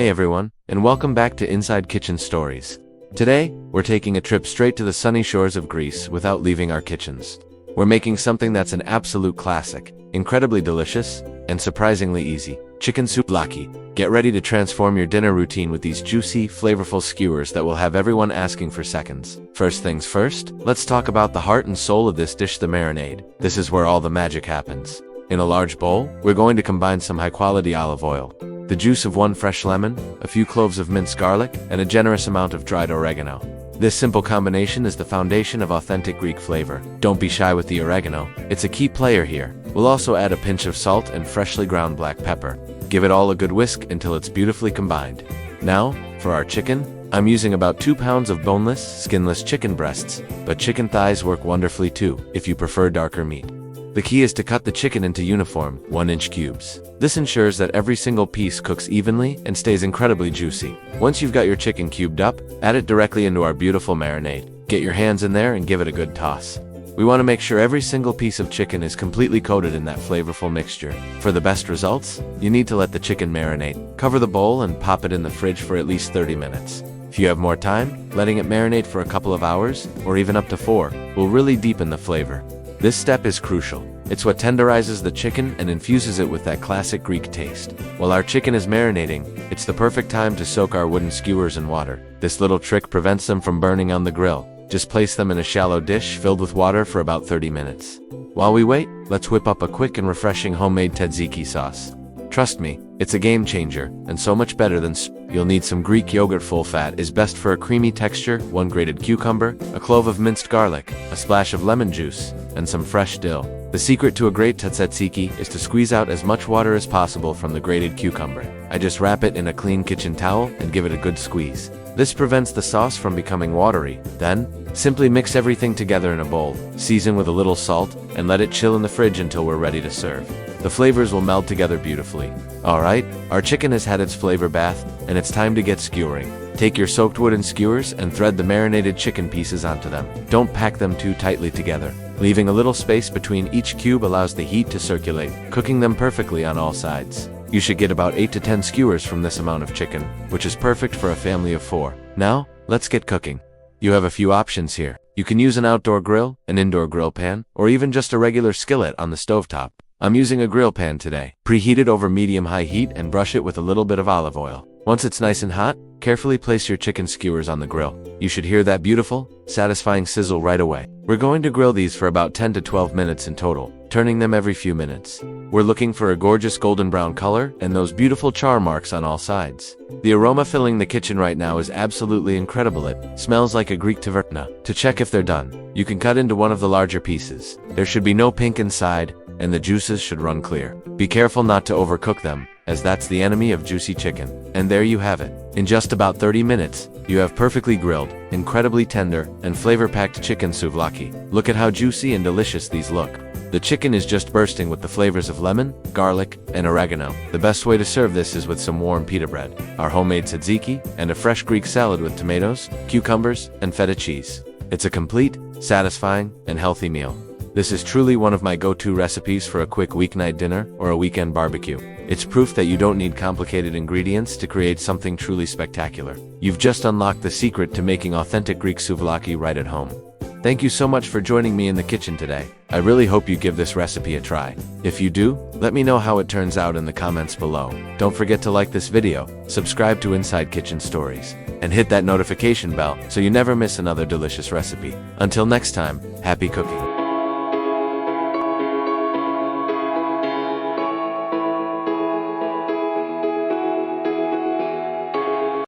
Hey everyone, and welcome back to Inside Kitchen Stories. Today, we're taking a trip straight to the sunny shores of Greece without leaving our kitchens. We're making something that's an absolute classic, incredibly delicious, and surprisingly easy. Chicken Souvlaki. Get ready to transform your dinner routine with these juicy, flavorful skewers that will have everyone asking for seconds. First things first, let's talk about the heart and soul of this dish, the marinade. This is where all the magic happens. In a large bowl, we're going to combine some high-quality olive oil, the juice of one fresh lemon, a few cloves of minced garlic, and a generous amount of dried oregano. This simple combination is the foundation of authentic Greek flavor. Don't be shy with the oregano, it's a key player here. We'll also add a pinch of salt and freshly ground black pepper. Give it all a good whisk until it's beautifully combined. Now, for our chicken, I'm using about 2 pounds of boneless, skinless chicken breasts, but chicken thighs work wonderfully too, if you prefer darker meat. The key is to cut the chicken into uniform, 1-inch cubes. This ensures that every single piece cooks evenly and stays incredibly juicy. Once you've got your chicken cubed up, add it directly into our beautiful marinade. Get your hands in there and give it a good toss. We want to make sure every single piece of chicken is completely coated in that flavorful mixture. For the best results, you need to let the chicken marinate. Cover the bowl and pop it in the fridge for at least 30 minutes. If you have more time, letting it marinate for a couple of hours, or even up to 4, will really deepen the flavor. This step is crucial. It's what tenderizes the chicken and infuses it with that classic Greek taste. While our chicken is marinating, it's the perfect time to soak our wooden skewers in water. This little trick prevents them from burning on the grill. Just place them in a shallow dish filled with water for about 30 minutes. While we wait, let's whip up a quick and refreshing homemade tzatziki sauce. Trust me, it's a game changer, and so much better than You'll need some Greek yogurt. Full fat is best for a creamy texture, 1 grated cucumber, a clove of minced garlic, a splash of lemon juice, and some fresh dill. The secret to a great tzatziki is to squeeze out as much water as possible from the grated cucumber. I just wrap it in a clean kitchen towel and give it a good squeeze. This prevents the sauce from becoming watery. Then, simply mix everything together in a bowl, season with a little salt, and let it chill in the fridge until we're ready to serve. The flavors will meld together beautifully. Alright, our chicken has had its flavor bath, and it's time to get skewering. Take your soaked wooden skewers and thread the marinated chicken pieces onto them. Don't pack them too tightly together. Leaving a little space between each cube allows the heat to circulate, cooking them perfectly on all sides. You should get about 8 to 10 skewers from this amount of chicken, which is perfect for a family of 4. Now, let's get cooking. You have a few options here. You can use an outdoor grill, an indoor grill pan, or even just a regular skillet on the stovetop. I'm using a grill pan today. Preheat it over medium-high heat and brush it with a little bit of olive oil. Once it's nice and hot, carefully place your chicken skewers on the grill. You should hear that beautiful, satisfying sizzle right away. We're going to grill these for about 10 to 12 minutes in total, turning them every few minutes. We're looking for a gorgeous golden brown color and those beautiful char marks on all sides. The aroma filling the kitchen right now is absolutely incredible. It smells like a Greek taverna. To check if they're done, you can cut into one of the larger pieces. There should be no pink inside, and the juices should run clear. Be careful not to overcook them, as that's the enemy of juicy chicken. And there you have it. In just about 30 minutes, you have perfectly grilled, incredibly tender, and flavor-packed chicken souvlaki. Look at how juicy and delicious these look. The chicken is just bursting with the flavors of lemon, garlic, and oregano. The best way to serve this is with some warm pita bread, our homemade tzatziki, and a fresh Greek salad with tomatoes, cucumbers, and feta cheese. It's a complete, satisfying, and healthy meal. This is truly one of my go-to recipes for a quick weeknight dinner or a weekend barbecue. It's proof that you don't need complicated ingredients to create something truly spectacular. You've just unlocked the secret to making authentic Greek souvlaki right at home. Thank you so much for joining me in the kitchen today. I really hope you give this recipe a try. If you do, let me know how it turns out in the comments below. Don't forget to like this video, subscribe to Inside Kitchen Stories, and hit that notification bell so you never miss another delicious recipe. Until next time, happy cooking.